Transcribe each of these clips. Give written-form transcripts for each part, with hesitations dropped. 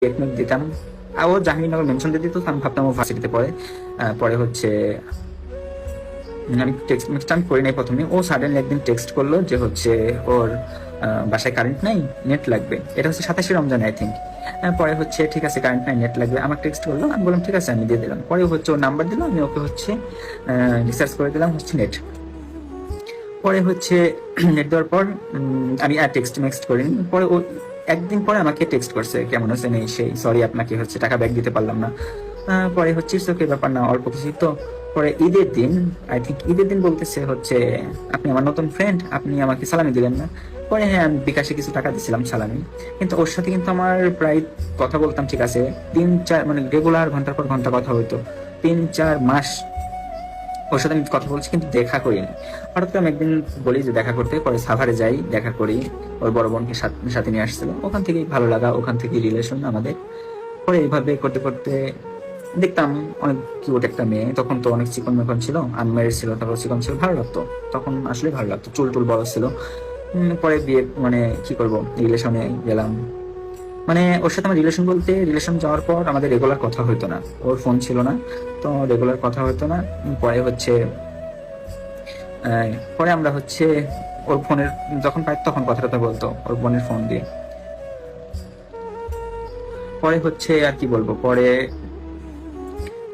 Technique দিতাম। আর ও Jahangirnagar mention দিয়ে দিত, আমি ভাবতাম ও ভার্সিটিতে পড়ে। পরে হচ্ছে আমি টেক্সট আমি করি নাই প্রথমে। ও সাডেনলি একদিন টেক্সট করলো যে হচ্ছে ওর বাসায় কারেন্ট নাই, নেট লাগবে। এটা হচ্ছে 27 রমজান আই থিঙ্ক। পরে হচ্ছে ঠিক আছে কারেন্ট নাই, নেট লাগবে, আমার টেক্সট করলো। আমি বললাম ঠিক আছে, আমি দিয়ে দিলাম। পরে হচ্ছে ওর নাম্বার দিলাম, আমি ওকে হচ্ছে রিসার্চ করে দিলাম হচ্ছে নেট। পরে হচ্ছে নেট দেওয়ার পর আমি আর টেক্সট মেক্সট করিনি। পরে ও একদিন পরে আমাকে টেক্সট করছে কেমন আছেন এই সেই, সরি আপনাকে হচ্ছে টাকা ব্যাক দিতে পারলাম না। পরে হচ্ছে ওকে ব্যাপার না, অল্প কিছু তো। পরে ঈদের দিন, আই থিঙ্ক ঈদের দিন বলতেছে হচ্ছে আপনি আমার নতুন ফ্রেন্ড, আপনি আমাকে সালামি দিলেন না। পরে হ্যাঁ, আমি বিকাশে কিছু টাকা দিছিলাম সালামি। কিন্তু ওর সাথে কিন্তু আমার প্রায় কথা বলতাম ঠিক আছে 3-4 মানে রেগুলার ঘন্টার পর ঘন্টা কথা হইতো। 3-4 মাস ওর সাথে আমি কথা বলছি কিন্তু দেখা করিনি। হঠাৎ করে আমি একদিন বলি যে দেখা করতে, পরে সাভারে যাই, দেখা করি। ওর বড় বোনকে সাথে নিয়ে আসছিল, ওখান থেকেই ভালো লাগা, ওখান থেকেই রিলেশন আমাদের। পরে এইভাবে করতে করতে দেখতাম অনেক কিউট একটা মেয়ে। তখন তো অনেক চিকন মেকন ছিল, আনম্যারিড ছিল, তারপর চিকন ছিল, ভালো লাগতো। তখন আসলে ভালো লাগতো, চুল টুল বড় ছিল। পরে বিয়ে মানে কি করব, রিলেশনে গেলাম। মানে ওর সাথে আমার রিলেশন বলতে, রিলেশন যাওয়ার পর আমাদের রেগুলার কথা হইতো না, ওর ফোন ছিল না, তো রেগুলার কথা হইতো না। পরে হচ্ছে পরে আমরা হচ্ছে ওর ফোনের যখন পাই তখন কথা টথা বলতো ওর বোনের ফোন দিয়ে। পরে হচ্ছে আর কি বলবো, পরে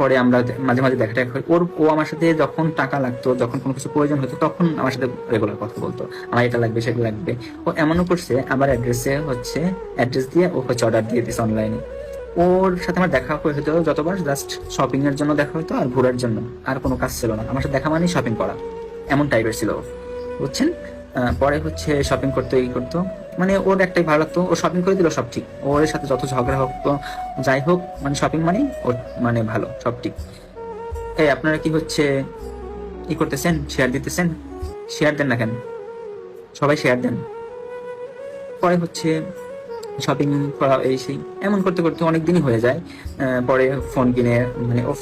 পরে আমরা মাঝে মাঝে দেখা টাকা করি। ও আমার সাথে যখন টাকা লাগতো, যখন কোনো কিছু প্রয়োজন হতো, তখন আমার সাথে রেগুলার কথা বলতো, আমার এটা লাগবে সেটা লাগবে। ও এমনও করছে আবার অ্যাড্রেস দিয়ে ও হচ্ছে অর্ডার দিয়ে দিছে অনলাইনে। ওর সাথে আমার দেখা হতো যতবার, জাস্ট শপিং এর জন্য দেখা হতো আর ঘোরার জন্য, আর কোনো কাজ ছিল না। আমার সাথে দেখা মানেই শপিং করা, এমন টাইপের ছিল ও, বুঝছেন। পরে হচ্ছে শপিং করতে ই করতো, মানে ওর একটাই ভালো লাগতো, ও শপিং করে দিল সব ঠিক। ওর সাথে যত ঝগড়া হোক তো যাই হোক, মানে শপিং মানে ওর মানে ভালো, সব ঠিক। এই আপনারা কি হচ্ছে ই করতেছেন, শেয়ার দিতেছেন? শেয়ার দেন না কেন, সবাই শেয়ার দেন। পরে হচ্ছে শপিং করা এই সেই এমন করতে করতে অনেক দিনই হয়ে যায়। পরে ফোন কিনে, মানে ও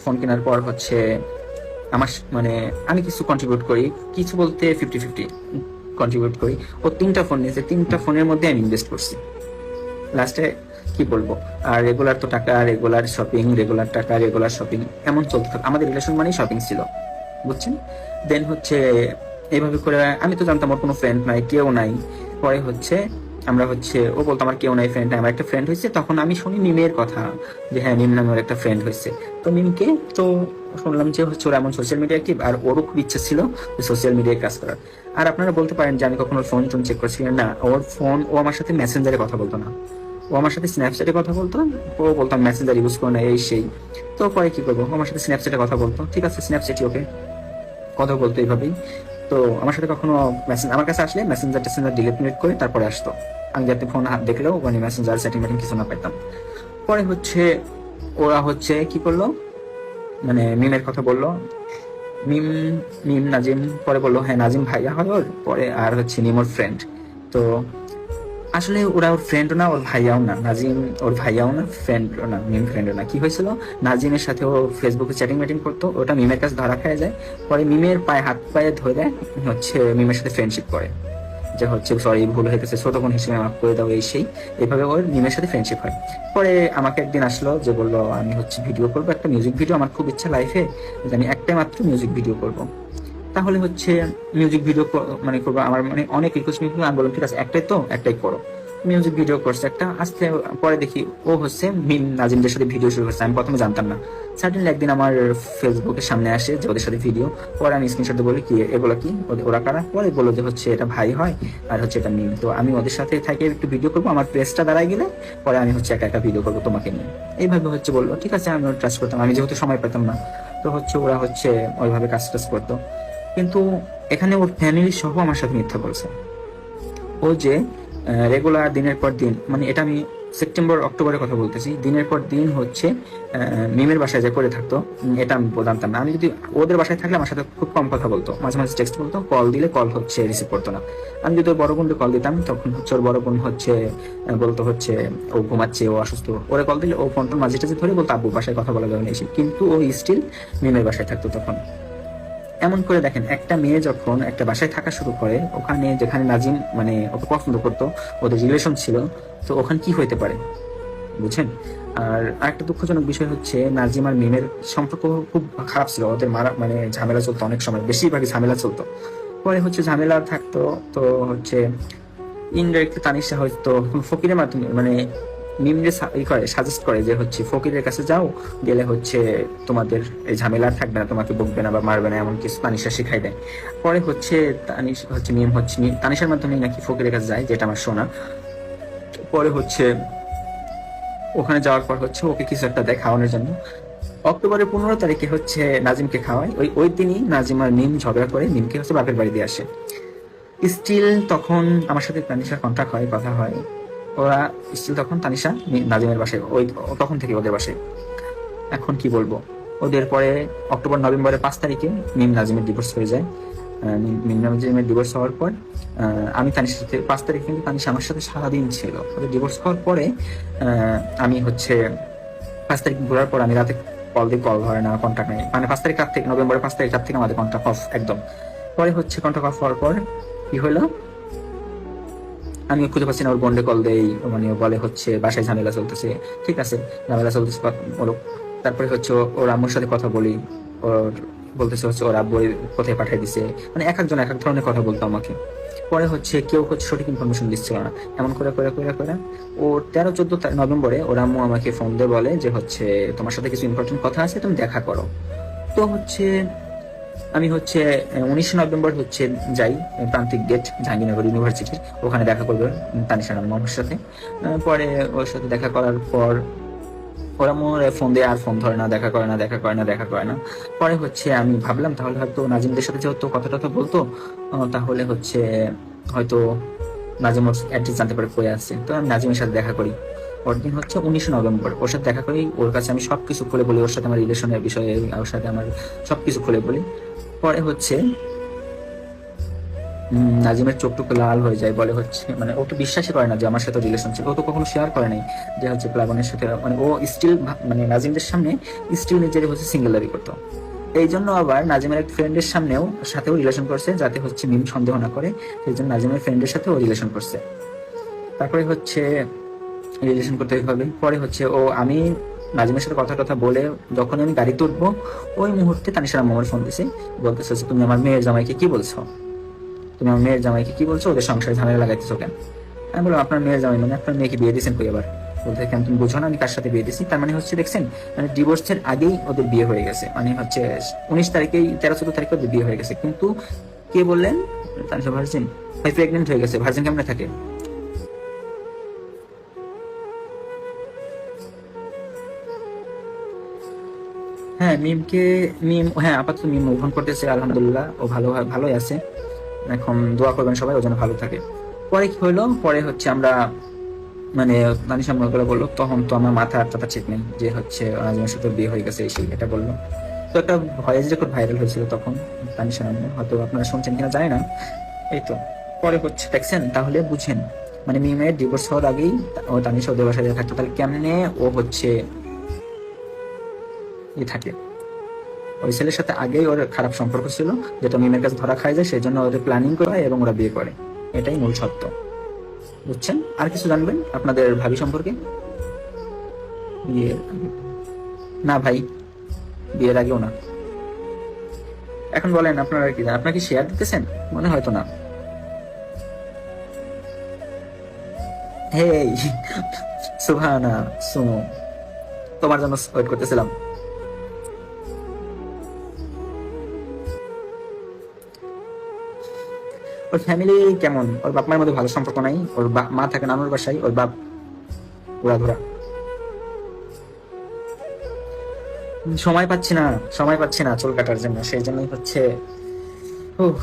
ফোন কেনার পর হচ্ছে আমার মানে আমি কিছু কন্ট্রিবিউট করি, কিছু বলতে 50-50 কন্ট্রিবিউট করি। ও 3টা ফোন নিয়েছে, 3টা ফোনের মধ্যে আমি ইনভেস্ট করছি লাস্টে। কি বলবো, আর রেগুলার তো টাকা, রেগুলার শপিং, রেগুলার টাকা, রেগুলার শপিং, এমন চলতে থাকে আমাদের রিলেশন, মানেই শপিং ছিল, বুঝছেন। দেন হচ্ছে এইভাবে করে আমি তো জানতাম ওর কোনো ফ্রেন্ড নাই, কেউ নাই। পরে হচ্ছে আমরা হচ্ছে ও বলতো আমার কেউ নাই, ফ্রেন্ড নাই, আমার একটা ফ্রেন্ড হয়েছে। তখন আমি শুনি মিমের কথা, যে হ্যাঁ মিম নামে ওর একটা ফ্রেন্ড হয়েছে। তো মিমকে তো শুনলাম যে হচ্ছে ওর এমন সোশ্যাল মিডিয়া অ্যাক্টিভ, আর ওরও খুব ইচ্ছা ছিল সোশ্যাল মিডিয়ায় কাজ করার। আর আপনারা বলতে পারেন যে আমি কখনো ফোন টোন চেক করছি না, ওর ফোন, ও আমার সাথে মেসেঞ্জারে কথা বলতো না, ও আমার সাথে স্ন্যাপচ্যাটে কথা বলতো। ও বলতাম মেসেঞ্জার ইউজ করো না এই সেই। তো পরে কি করবো, ও আমার সাথে স্ন্যাপচ্যাটে কথা বলতো, ঠিক আছে স্ন্যাপচ্যাটই ওকে কথা বলতো এইভাবেই। তো আমার সাথে কখনো আমার কাছে আসলে মেসেঞ্জার টেসেঞ্জার ডিলিট করে তারপরে আসতো, আমি যাতে ফোন হাত দেখলেও মানে মেসেঞ্জার সেটিং মেটিং কিছু না পেতাম। পরে হচ্ছে ওরা হচ্ছে কি করলো, মানে মিমের কথা বললো। মিম মিম নাজিম পরে বললো হ্যাঁ নাজিম ভাইয়া হয় ওর, পরে আর হচ্ছে মিম ওর ফ্রেন্ড। তো আসলে ওরা ওর ফ্রেন্ডও না, ওর ভাইয়াও না, নাজিম ওর ভাইয়াও না, ফ্রেন্ডও না, মিম ফ্রেন্ডও না। কি হয়েছিল, নাজিমের সাথে ও ফেসবুকে চ্যাটিং ম্যাটিং করতো, ওটা মিমের কাছে ধরা খেয়ে যায়। পরে মিমের পায়ে হাত পায়ে ধরে হচ্ছে মিমের সাথে ফ্রেন্ডশিপ করে, যে হচ্ছে সরি ভুল হয়ে গেছে, ছোট বোন হিসেবে মাফ করে দাও এই সেই। এইভাবে ওর মিমের সাথে ফ্রেন্ডশিপ হয়। পরে আমাকে একদিন আসলো যে বললো আমি হচ্ছে ভিডিও করবো, একটা মিউজিক ভিডিও, আমার খুব ইচ্ছা লাইফে যে আমি একটাই মাত্র মিউজিক ভিডিও করবো। তাহলে হচ্ছে মিউজিক ভিডিও মানে করবো, আমার মানে অনেক রিকোয়েস্ট, আমি বললাম ঠিক আছে একটাই তো, একটাই করো। মিউজিক ভিডিও করছে একটা, আস্তে পরে দেখি ও হচ্ছে মিম নাজিমদের সাথে ভিডিও শুরু করছে, আমি প্রথমে জানতাম না। সাডেনলি একদিন আমার ফেসবুকের সামনে আসে যে ওদের সাথে ভিডিও। পরে আমি স্ক্রিনশট বলি কি এগুলো কি, ওরা কারা? পরে বললো যে হচ্ছে এটা ভাই হয় আর হচ্ছে এটা মিম। তো আমি ওদের সাথে থেকে একটু ভিডিও করবো, আমার প্রেসটা দাঁড়ায় গেলে পরে আমি হচ্ছে একা একা ভিডিও করবো তোমাকে নিয়ে, এইভাবে হচ্ছে বললো। ঠিক আছে, আমি ট্রাস্ট করতাম, আমি যেহেতু সময় পেতাম না। তো হচ্ছে ওরা হচ্ছে ওইভাবে কাজ টাজ করতো। কিন্তু এখানে ওর ফ্যামিলি সহ আমার সাথে মিথ্যা বলছে। ও যে রেগুলার দিনের পর দিন, মানে এটা আমি সেপ্টেম্বর অক্টোবরের কথা বলতেছি, দিনের পর দিন হচ্ছে মিমের বাসায় যে করে থাকতো। এটা আমি জানতাম না। আমি যদি ওদের বাসায় থাকলে আমার সাথে খুব কম কথা বলতো, মাঝে মাঝে টেক্সট বলতো, কল দিলে কল হচ্ছে রিসিভ করতো না। আমি যদি ওর বড় বোনকে কল দিতাম তখন হচ্ছে ওর বড় বোন হচ্ছে বলতো হচ্ছে ও ঘুমাচ্ছে, ও অসুস্থ। ওরে কল দিলে ও ফোনটা মাঝে টাঝে ধরে বলতো আব্বু বাসায় কথা বলা যাবে না এসে, কিন্তু ও স্টিল মিমের বাসায় থাকতো তখন। এমন করে দেখেন, একটা মেয়ে যখন একটা বাসায় থাকা শুরু করে, ওখানে যেখানে নাজিম মানে ওকে পছন্দ করতো, ওদের রিলেশন ছিল, তো ওখানে কি হইতে পারে? বুঝছেন। আর আরেকটা দুঃখজনক বিষয় হচ্ছে নাজিম আর মিমের সম্পর্ক খুব খারাপ ছিল, ওদের মারা মানে ঝামেলা চলতো অনেক সময়, বেশিরভাগই ঝামেলা চলতো। পরে হচ্ছে ঝামেলা থাকতো, তো হচ্ছে ইনডাইরেক্টলি তানিশা হয়তো ফকিরের মাধ্যমে মানে মিমরে সাজেস্ট করে যে হচ্ছে ফকিরের কাছে যাও, গেলে হচ্ছে তোমাদের এই ঝামেলা আর থাকবে না, তোমাকে বকবে না বা মারবে না, এমন কিছু তানিশা শিখাই দেয়। পরে হচ্ছে তানিশ হচ্ছে মিম হচ্ছে তানিশার মাধ্যমে নাকি ফকিরের কাছে যায়, যেটা আমার শোনা। পরে হচ্ছে ওখানে যাওয়ার পর হচ্ছে ওকে কিছু একটা দেয় খাওয়ানোর জন্য। অক্টোবরের 15 তারিখে হচ্ছে নাজিমকে খাওয়ায়, ওই ওই দিনই নাজিম আর মিম ঝগড়া করে মিমকে হচ্ছে বাপের বাড়ি দিয়ে আসে। স্টিল তখন আমার সাথে তানিশার কন্ট্যাক্ট হয়, কথা হয়। ওরা স্টিল তখন তানিশা নাজিমের বাসায়, ওই তখন থেকে ওদের বাসায়। এখন কি বলবো, ওদের পরে অক্টোবর নভেম্বরের 5 তারিখে মিম নাজিমের ডিভোর্স হয়ে যায়। মিম নাজিমের ডিভোর্স হওয়ার পর আমি তানিশার সাথে 5 তারিখে কিন্তু তানিশা আমার সাথে সারাদিন ছিল। ওদের ডিভোর্স হওয়ার পরে আমি হচ্ছে 5 তারিখ ঘোরার পর আমি রাতে কল দিয়ে, কল ধরে না, কন্ট্যাক্ট নেই, মানে 5 তারিখ রাত থেকে, নভেম্বরের 5 তারিখ রাত থেকে আমাদের কন্ট্যাক্ট অফ একদম। পরে হচ্ছে কন্ট্যাক্ট অফ হওয়ার পর কি হলো, আমি খুঁজে পাচ্ছি না, ওর বন্ডে কল দেই, মানে ও বলে হচ্ছে বাসায় ঝামেলা চলতেছে। ঠিক আছে, ঝামেলা চলতেছে বলো। তারপরে হচ্ছে ওর আম্মুর সাথে কথা বলি, ওর বলতেছে হচ্ছে ওর আব্বু কোথায় পাঠিয়ে দিছে, মানে এক একজন এক এক ধরনের কথা বলতো আমাকে। পরে হচ্ছে কেউ হচ্ছে সঠিক ইনফরমেশন দিচ্ছিল না, এমন করে করে করে করে ও 13-14 নভেম্বরে ওর আম্মু আমাকে ফোন দিয়ে বলে যে হচ্ছে তোমার সাথে কিছু ইম্পর্টেন্ট কথা আছে, তুমি দেখা করো। তো হচ্ছে আমি হচ্ছে 19 নভেম্বর হচ্ছে যাই প্রান্তিক গেট জাহাঙ্গীরনগর ইউনিভার্সিটির, ওখানে দেখা করবে তানিশা নাম আমার সাথে। পরে ওর সাথে দেখা করার পর ওরা মোর ফোন দিয়ে আর ফোন ধরে না, দেখা করে না, দেখা করে না, দেখা করে না। পরে হচ্ছে আমি ভাবলাম তাহলে হয়তো নাজিমদের সাথে যেহেতু কথা টথা বলতো, তাহলে হচ্ছে হয়তো নাজিম ওর অ্যাড্রেস জানতে পারে কয়ে আছে, তো আমি নাজিমের সাথে দেখা করি। ওর দিন হচ্ছে 19 নভেম্বর, ওর সাথে দেখা করি, ওর কাছে আমি সবকিছু খুলে বলি, ওর সাথে আমার রিলেশনের বিষয়ে, ওর সাথে আমার সবকিছু খুলে বলি। পরে হচ্ছে নাজিমের চোখ টুকু লাল হয়ে যায়, বলে হচ্ছে মানে ও তো বিশ্বাসই করে না যে আমার সাথে রিলেশন ছিল, ও তো কখনো শেয়ার করে নাই যে হচ্ছে প্লাবনের সাথে, মানে ও স্টিল মানে নাজিমদের সামনে স্টিল নিজের হচ্ছে সিঙ্গেল দাবি করতো। এই জন্য আবার নাজিমের এক ফ্রেন্ডের সাথেও রিলেশন করছে, যাতে হচ্ছে মিম সন্দেহ না করে, সেই জন্য নাজিমের ফ্রেন্ডের সাথেও রিলেশন করছে। তারপরে হচ্ছে রিলেশন করতে হবে। পরে হচ্ছে আমি নাজিমের সাথে কথা কথা বলে যখন আমি গাড়িতে উঠবো, ওই মুহূর্তে তানিশার আম্মু আমার ফোন দিছে, বলতেছে তুমি আমার মেয়ের জামাইকে কি বলছো, তুমি আমার মেয়ের জামাইকে কি বলছো, ওদের সংসারে ঝামেলা লাগাইতেছো কেন? আমি বললাম আপনার মেয়ের জামাই মানে আপনার মেয়েকে বিয়ে দিয়েছেন কই আবার? বলতে কেন তুমি বুঝো না আমি কার সাথে বিয়ে দিয়েছি? তার মানে হচ্ছে দেখছেন, মানে ডিভোর্সের আগেই ওদের বিয়ে হয়ে গেছে, মানে হচ্ছে 19 তারিখেই 13-14 তারিখে ওদের বিয়ে হয়ে গেছে। কিন্তু কে বললেন তানিশা ভার্জিন, ভাই প্রেগনেন্ট হয়ে গেছে, ভার্জিন কেমনে থাকে? হ্যাঁ হ্যাঁ আপাতত মিম মুভ অন করতেছে, আলহামদুলিল্লাহ ও ভালোই আছে। এখন দোয়া করবেন সবাই, ও যেন ভালো থাকে। পরে কি হলো, পরে হচ্ছে আমরা মানে তানিশা মনে করে বললো, তখন তো আমার মাথা আর তাতা ঠিক নেই যে হচ্ছে নাজিমের সাথে বিয়ে হয়ে গেছে, এই সেই এটা বললো। তো একটা ভয়েস রেকর্ড ভাইরাল হয়েছিল তখন, তানিশা নামে, হয়তো আপনারা শুনছেন কিনা জানি না। এই তো পরে হচ্ছে দেখছেন, তাহলে বুঝেন মানে মিমের ডিভোর্স হওয়ার আগেই ও তানিশা ওদের বাসায় থাকতো, তাহলে কেমনে ও হচ্ছে থাকে। ওই ছেলের সাথে আগেই ওর খারাপ সম্পর্ক ছিল, যেটা মিমের কাছে ধরা খায় যায়, সেই জন্য ওদের প্ল্যানিং করা এবং ওরা বিয়ে করে, এটাই মূল সত্য। বুঝছেন? আর কিছু জানবেন আপনাদের ভাবি সম্পর্কে? বিয়ের না ভাই, বিয়ের আগেও না। এখন বলেন আপনারা কি আপনার কি শেয়ার দিতেছেন? মনে হয়তো না। হেই সুবহানা সুমো, তোমার জন্য ওয়েট করতেছিলাম। ওর ফ্যামিলি কেমন? ওর বাপ মায়ের মধ্যে ভালো সম্পর্ক নাই, ওর মা থাকে নানুর বাসায়, ওর বাপ ঘোরা। সময় পাচ্ছি না চুল কাটার জন্য, সেই জন্যই হচ্ছে উফ,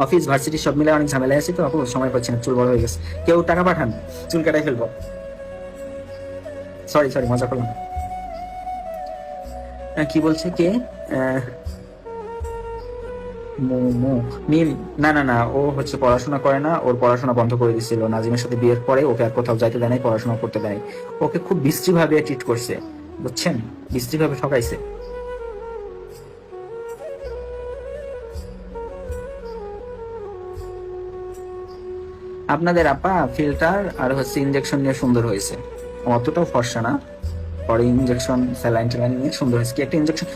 অফিস ভার্সিটি সব মিলে অনেক ঝামেলায় আছি, তো আপু সময় পাচ্ছি না, চুল বড় হয়ে গেছে। কেউ টাকা পাঠান, চুল কাটাই ফেলবো। সরি সরি, মজা করলাম। কি বলছে কে? আহ, মিম, না না না, ও হচ্ছে পড়াশোনা করে না, ওর পড়াশোনা বন্ধ করে দিছিল নাজিমের সাথে বিয়ের পরে, ওকে আর কোথাও যাইতে দেয় নাই, পড়াশোনা করতে দেয় নাই। ওকে খুব বিশ্রী ভাবে ট্রিট করছে, বুঝছেন, বিশ্রী ভাবে ঠকাইছে। আপনাদের আপা ফিল্টার আর হচ্ছে ইনজেকশন নিয়ে সুন্দর হয়েছে। অতটাও ফর্সা না, পরে ইনজেকশন স্যালাইন ট্যালাইন নিয়ে সুন্দর হয়েছে। কি একটা ইনজেকশন,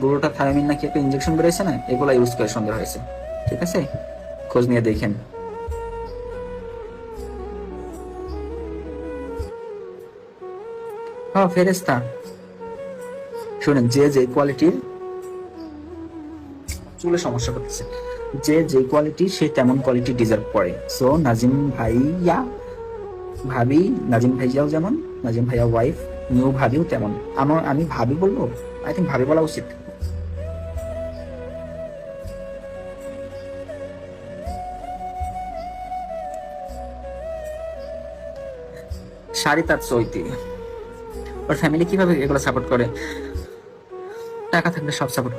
গ্লুটাথায়োমিন নাকি একটা ইনজেকশন বেরোয়েছে না, এগুলা ইউজ করে সুন্দর হয়েছে। ঠিক আছে, খোঁজ নিয়ে দেখেন। হ্যাঁ ফেরেস্তা, শুনেন, যে যে কোয়ালিটির চুলে সমস্যা করতেছে, যে যে কোয়ালিটি সে তেমন কোয়ালিটি ডিজার্ভ করে। সো নাজিম ভাইয়া ভাবি, নাজিম ভাইয়াও যেমন, নাজিম ভাইয়া ওয়াইফ, নিউ ভাবিও তেমন। আমি ভাবি বলবো, আই থিঙ্ক ভাবি বলা উচিত। শাড়ি তার চৈতি, ওর ফ্যামিলি কিভাবে এগুলো সাপোর্ট করে? টাকা থাকলে সব সাপোর্ট করে।